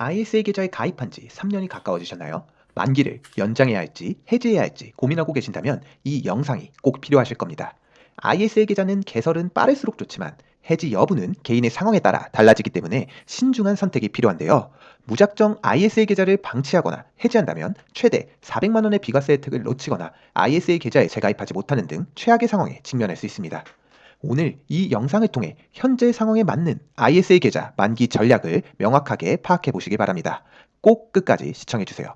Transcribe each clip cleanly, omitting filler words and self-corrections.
ISA 계좌에 가입한 지 3년이 가까워지셨나요? 만기를 연장해야 할지 해지해야 할지 고민하고 계신다면 이 영상이 꼭 필요하실 겁니다. ISA 계좌는 개설은 빠를수록 좋지만 해지 여부는 개인의 상황에 따라 달라지기 때문에 신중한 선택이 필요한데요. 무작정 ISA 계좌를 방치하거나 해지한다면 최대 400만 원의 비과세 혜택을 놓치거나 ISA 계좌에 재가입하지 못하는 등 최악의 상황에 직면할 수 있습니다. 오늘 이 영상을 통해 현재 상황에 맞는 ISA 계좌 만기 전략을 명확하게 파악해 보시기 바랍니다. 꼭 끝까지 시청해 주세요.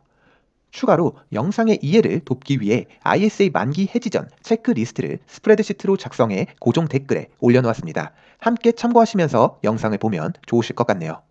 추가로 영상의 이해를 돕기 위해 ISA 만기 해지 전 체크리스트를 스프레드시트로 작성해 고정 댓글에 올려놓았습니다. 함께 참고하시면서 영상을 보면 좋으실 것 같네요.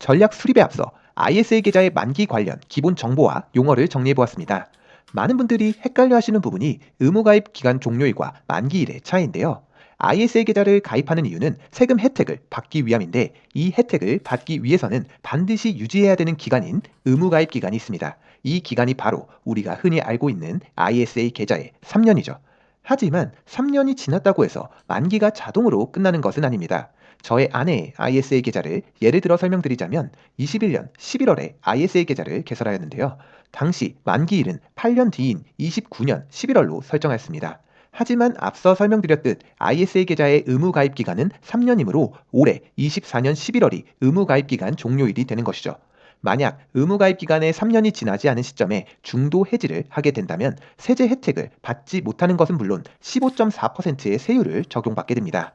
전략 수립에 앞서 ISA 계좌의 만기 관련 기본 정보와 용어를 정리해 보았습니다. 많은 분들이 헷갈려 하시는 부분이 의무가입 기간 종료일과 만기일의 차이인데요. ISA 계좌를 가입하는 이유는 세금 혜택을 받기 위함인데 이 혜택을 받기 위해서는 반드시 유지해야 되는 기간인 의무가입 기간이 있습니다. 이 기간이 바로 우리가 흔히 알고 있는 ISA 계좌의 3년이죠. 하지만 3년이 지났다고 해서 만기가 자동으로 끝나는 것은 아닙니다. 저의 아내의 ISA 계좌를 예를 들어 설명드리자면 21년 11월에 ISA 계좌를 개설하였는데요. 당시 만기일은 8년 뒤인 29년 11월로 설정하였습니다. 하지만 앞서 설명드렸듯 ISA 계좌의 의무 가입 기간은 3년이므로 올해 24년 11월이 의무 가입 기간 종료일이 되는 것이죠. 만약 의무 가입 기간에 3년이 지나지 않은 시점에 중도 해지를 하게 된다면 세제 혜택을 받지 못하는 것은 물론 15.4%의 세율을 적용받게 됩니다.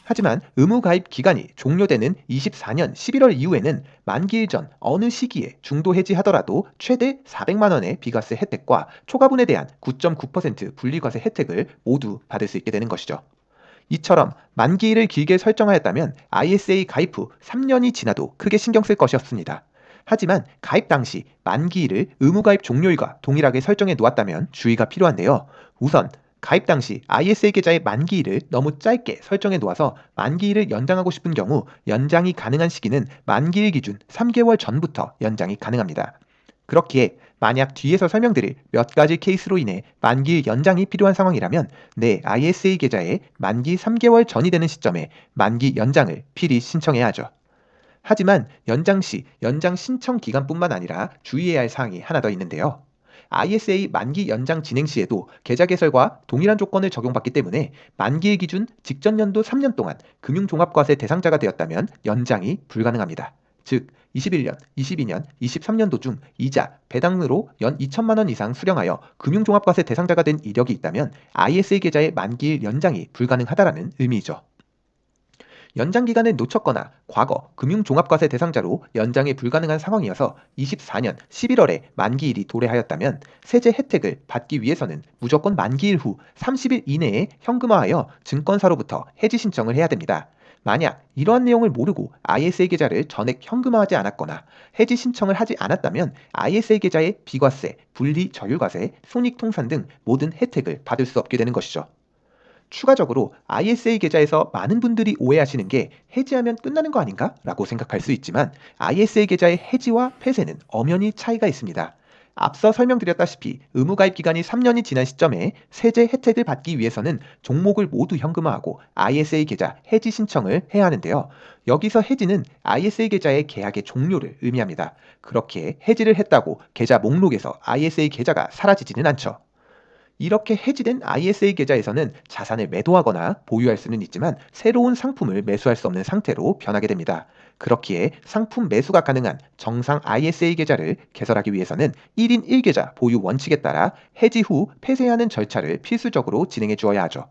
하지만 의무 가입 기간이 종료되는 24년 11월 이후에는 만기일 전 어느 시기에 중도 해지하더라도 최대 400만 원의 비과세 혜택과 초과분에 대한 9.9% 분리과세 혜택을 모두 받을 수 있게 되는 것이죠. 이처럼 만기일을 길게 설정하였다면 ISA 가입 후 3년이 지나도 크게 신경 쓸 것이 없습니다. 하지만 가입 당시 만기일을 의무가입 종료일과 동일하게 설정해 놓았다면 주의가 필요한데요. 우선 가입 당시 ISA 계좌의 만기일을 너무 짧게 설정해 놓아서 만기일을 연장하고 싶은 경우 연장이 가능한 시기는 만기일 기준 3개월 전부터 연장이 가능합니다. 그렇기에 만약 뒤에서 설명드릴 몇 가지 케이스로 인해 만기일 연장이 필요한 상황이라면 내 ISA 계좌에 만기 3개월 전이 되는 시점에 만기 연장을 필히 신청해야 하죠. 하지만 연장 시 연장 신청 기간뿐만 아니라 주의해야 할 사항이 하나 더 있는데요. ISA 만기 연장 진행 시에도 계좌 개설과 동일한 조건을 적용받기 때문에 만기일 기준 직전 연도 3년 동안 금융종합과세 대상자가 되었다면 연장이 불가능합니다. 즉 21년, 22년, 23년도 중 이자, 배당으로 연 2천만 원 이상 수령하여 금융종합과세 대상자가 된 이력이 있다면 ISA 계좌의 만기일 연장이 불가능하다라는 의미이죠. 연장 기간을 놓쳤거나 과거 금융종합과세 대상자로 연장이 불가능한 상황이어서 24년 11월에 만기일이 도래하였다면 세제 혜택을 받기 위해서는 무조건 만기일 후 30일 이내에 현금화하여 증권사로부터 해지 신청을 해야 됩니다. 만약 이러한 내용을 모르고 ISA 계좌를 전액 현금화하지 않았거나 해지 신청을 하지 않았다면 ISA 계좌의 비과세, 분리 저율과세, 손익통산 등 모든 혜택을 받을 수 없게 되는 것이죠. 추가적으로 ISA 계좌에서 많은 분들이 오해하시는 게 해지하면 끝나는 거 아닌가? 라고 생각할 수 있지만 ISA 계좌의 해지와 폐쇄는 엄연히 차이가 있습니다. 앞서 설명드렸다시피 의무가입 기간이 3년이 지난 시점에 세제 혜택을 받기 위해서는 종목을 모두 현금화하고 ISA 계좌 해지 신청을 해야 하는데요. 여기서 해지는 ISA 계좌의 계약의 종료를 의미합니다. 그렇게 해지를 했다고 계좌 목록에서 ISA 계좌가 사라지지는 않죠. 이렇게 해지된 ISA 계좌에서는 자산을 매도하거나 보유할 수는 있지만 새로운 상품을 매수할 수 없는 상태로 변하게 됩니다. 그렇기에 상품 매수가 가능한 정상 ISA 계좌를 개설하기 위해서는 1인 1계좌 보유 원칙에 따라 해지 후 폐쇄하는 절차를 필수적으로 진행해 주어야 하죠.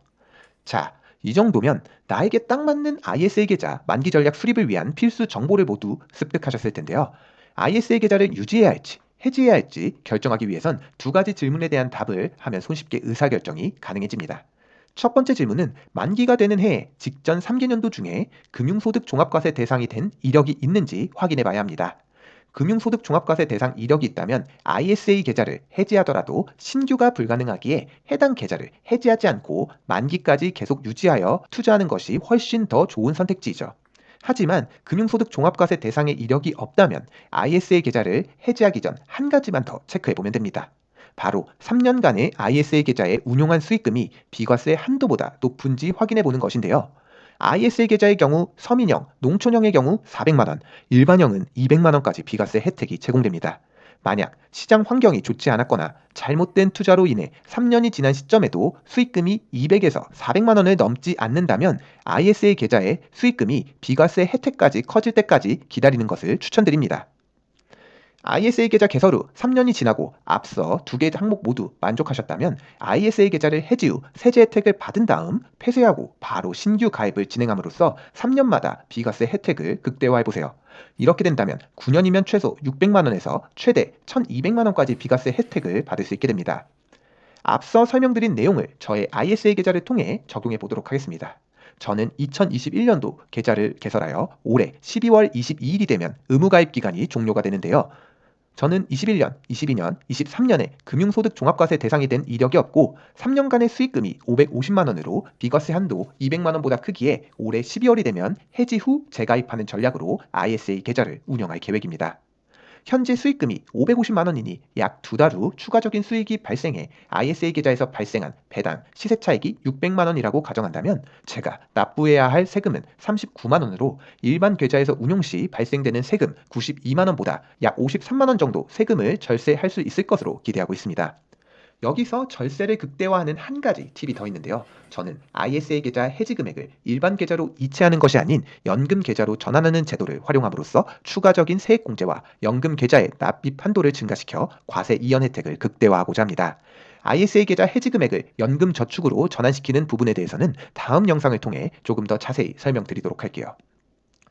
자, 이 정도면 나에게 딱 맞는 ISA 계좌 만기 전략 수립을 위한 필수 정보를 모두 습득하셨을 텐데요. ISA 계좌를 유지해야 할지 해지해야 할지 결정하기 위해선 두 가지 질문에 대한 답을 하면 손쉽게 의사결정이 가능해집니다. 첫 번째 질문은 만기가 되는 해 직전 3개년도 중에 금융소득 종합과세 대상이 된 이력이 있는지 확인해 봐야 합니다. 금융소득 종합과세 대상 이력이 있다면 ISA 계좌를 해지하더라도 신규가 불가능하기에 해당 계좌를 해지하지 않고 만기까지 계속 유지하여 투자하는 것이 훨씬 더 좋은 선택지이죠. 하지만 금융소득 종합과세 대상의 이력이 없다면 ISA 계좌를 해지하기 전 한 가지만 더 체크해 보면 됩니다. 바로 3년간의 ISA 계좌에 운용한 수익금이 비과세 한도보다 높은지 확인해 보는 것인데요. ISA 계좌의 경우 서민형, 농촌형의 경우 400만 원, 일반형은 200만 원까지 비과세 혜택이 제공됩니다. 만약 시장 환경이 좋지 않았거나 잘못된 투자로 인해 3년이 지난 시점에도 수익금이 200에서 400만 원을 넘지 않는다면 ISA 계좌의 수익금이 비과세 혜택까지 커질 때까지 기다리는 것을 추천드립니다. ISA 계좌 개설 후 3년이 지나고 앞서 두 개 항목 모두 만족하셨다면 ISA 계좌를 해지 후 세제 혜택을 받은 다음 폐쇄하고 바로 신규 가입을 진행함으로써 3년마다 비과세 혜택을 극대화해보세요. 이렇게 된다면 9년이면 최소 600만 원에서 최대 1200만 원까지 비과세 혜택을 받을 수 있게 됩니다. 앞서 설명드린 내용을 저의 ISA 계좌를 통해 적용해 보도록 하겠습니다. 저는 2021년도 계좌를 개설하여 올해 12월 22일이 되면 의무가입 기간이 종료가 되는데요. 저는 21년, 22년, 23년에 금융소득 종합과세 대상이 된 이력이 없고 3년간의 수익금이 550만 원으로 비과세 한도 200만 원보다 크기에 올해 12월이 되면 해지 후 재가입하는 전략으로 ISA 계좌를 운영할 계획입니다. 현재 수익금이 550만 원이니 약 두 달 후 추가적인 수익이 발생해 ISA 계좌에서 발생한 배당, 시세 차익이 600만 원이라고 가정한다면 제가 납부해야 할 세금은 39만 원으로 일반 계좌에서 운용 시 발생되는 세금 92만 원보다 약 53만 원 정도 세금을 절세할 수 있을 것으로 기대하고 있습니다. 여기서 절세를 극대화하는 한 가지 팁이 더 있는데요. 저는 ISA 계좌 해지 금액을 일반 계좌로 이체하는 것이 아닌 연금 계좌로 전환하는 제도를 활용함으로써 추가적인 세액 공제와 연금 계좌의 납입 한도를 증가시켜 과세 이연 혜택을 극대화하고자 합니다. ISA 계좌 해지 금액을 연금 저축으로 전환시키는 부분에 대해서는 다음 영상을 통해 조금 더 자세히 설명드리도록 할게요.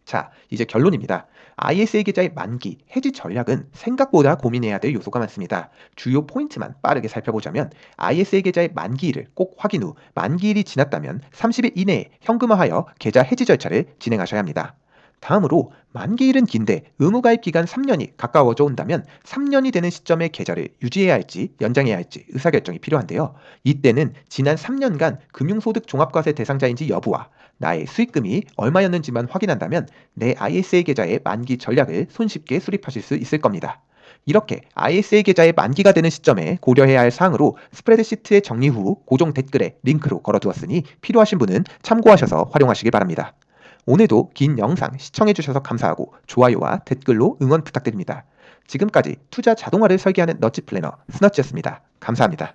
자, 이제 결론입니다. ISA 계좌의 만기, 해지 전략은 생각보다 고민해야 될 요소가 많습니다. 주요 포인트만 빠르게 살펴보자면 ISA 계좌의 만기일을 꼭 확인 후 만기일이 지났다면 30일 이내에 현금화하여 계좌 해지 절차를 진행하셔야 합니다. 다음으로 만기일은 긴데 의무가입 기간 3년이 가까워져 온다면 3년이 되는 시점에 계좌를 유지해야 할지 연장해야 할지 의사결정이 필요한데요. 이때는 지난 3년간 금융소득 종합과세 대상자인지 여부와 나의 수익금이 얼마였는지만 확인한다면 내 ISA 계좌의 만기 전략을 손쉽게 수립하실 수 있을 겁니다. 이렇게 ISA 계좌의 만기가 되는 시점에 고려해야 할 사항으로 스프레드시트의 정리 후 고정 댓글에 링크로 걸어두었으니 필요하신 분은 참고하셔서 활용하시기 바랍니다. 오늘도 긴 영상 시청해주셔서 감사하고 좋아요와 댓글로 응원 부탁드립니다. 지금까지 투자 자동화를 설계하는 너치 플래너 스너치였습니다. 감사합니다.